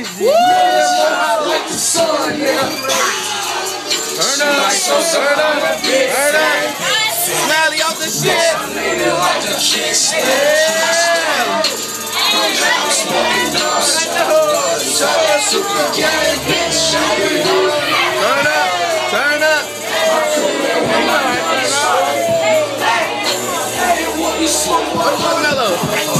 crazy. Like the sun, nigga. Turn up, turn up, turn up. Smiley off the shit. Yeah. Turn up, turn up. What's Mellow?